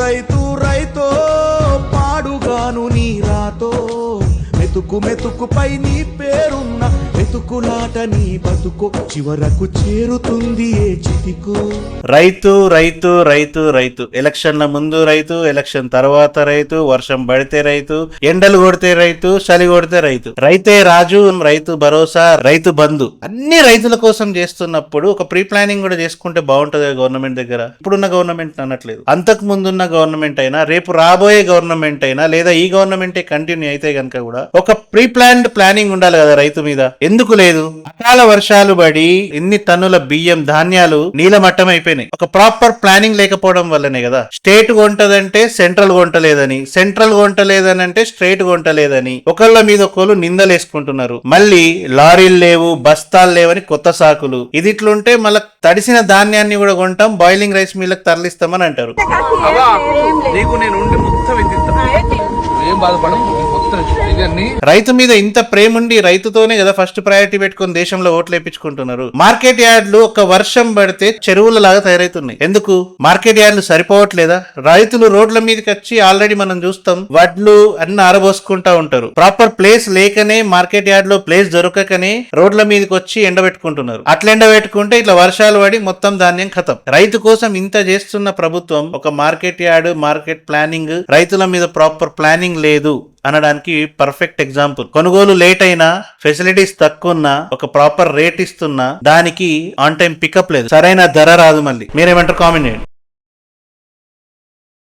రైతు రైతో పాడుగాను నీ రాతో మెతుకు మెతుకుపై నీ పేరున్న మెతుకులాట నీ బతుకు చివరకు చేరుతుంది ఏ చితికు. రైతు రైతు రైతు రైతు, ఎలక్షన్ల ముందు రైతు, ఎలక్షన్ తర్వాత రైతు, వర్షం పడితే రైతు, ఎండలు కొడితే రైతు, చలి కొడితే రైతు. రైతే రాజు, రైతు భరోసా, రైతు బంధు అన్ని రైతుల కోసం చేస్తున్నప్పుడు ఒక ప్రీ ప్లానింగ్ కూడా చేసుకుంటే బాగుంటది గవర్నమెంట్ దగ్గర. ఇప్పుడున్న గవర్నమెంట్ అనట్లేదు, అంతకు ముందున్న గవర్నమెంట్ అయినా రేపు రాబోయే గవర్నమెంట్ అయినా లేదా ఈ గవర్నమెంటే కంటిన్యూ అయితే గనక కూడా ఒక ప్రీ ప్లానింగ్ ఉండాలి కదా రైతు మీద. ఎందుకు లేదు? అకాల వర్షాలు పడి ఎన్ని టన్నుల బియ్యం ధాన్యాలు నీలమట్టం అయిపోయినాయి. ఒక ప్రాపర్ ప్లానింగ్ లేకపోవడం వల్లనే కదా. స్టేట్ కొంటదంటే సెంట్రల్ కొంటలేదని, సెంట్రల్ కొంటలేదని అంటే స్టేట్ కొంటలేదని ఒకళ్ళ మీద ఒకళ్ళు నిందలేసుకుంటున్నారు. మళ్ళీ లారీలు లేవు, బస్తాలు లేవని కొత్త సాకులు. ఇది ఇట్లుంటే మళ్ళీ తడిసిన ధాన్యాన్ని కూడా కొంటాం, బాయిలింగ్ రైస్ మిల్లకు తరలిస్తామని అంటారు. రైతు మీద ఇంత ప్రేమ ఉండి రైతుతోనే కదా ఫస్ట్ ప్రయారిటీ పెట్టుకుని దేశంలో ఓట్లు వేయించుకుంటున్నారు. మార్కెట్ యార్డ్లు ఒక వర్షం పడితే చెరువుల లాగా తయారైతున్నాయి. ఎందుకు? మార్కెట్ యార్డ్లు సరిపోవట్లేదా? రైతులు రోడ్ల మీదకి వచ్చి ఆల్రెడీ మనం చూస్తాం వడ్లు అన్ని ఆరబోసుకుంటా ఉంటారు. ప్రాపర్ ప్లేస్ లేకనే మార్కెట్ యార్డ్ లో ప్లేస్ దొరకకనే రోడ్ల మీదకి వచ్చి ఎండబెట్టుకుంటున్నారు. అట్లా ఎండబెట్టుకుంటే ఇట్లా వర్షాలు పడి మొత్తం ధాన్యం ఖతం. రైతు కోసం ఇంత చేస్తున్న ప్రభుత్వం ఒక మార్కెట్ యార్డ్, మార్కెట్ ప్లానింగ్, రైతుల మీద ప్రాపర్ ప్లానింగ్ లేదు అనడానికి పర్ఫెక్ట్ ఎగ్జాంపుల్. కొనుగోలు లేట్ అయినా, ఫెసిలిటీస్ తక్కువ ఉన్నా, ఒక ప్రాపర్ రేట్ ఇస్తున్నా దానికి ఆన్ టైం పికప్ లేదు, సరైన ధర రాదు. మళ్ళీ మీరేమంటారు? కామెంట్ చేయండి.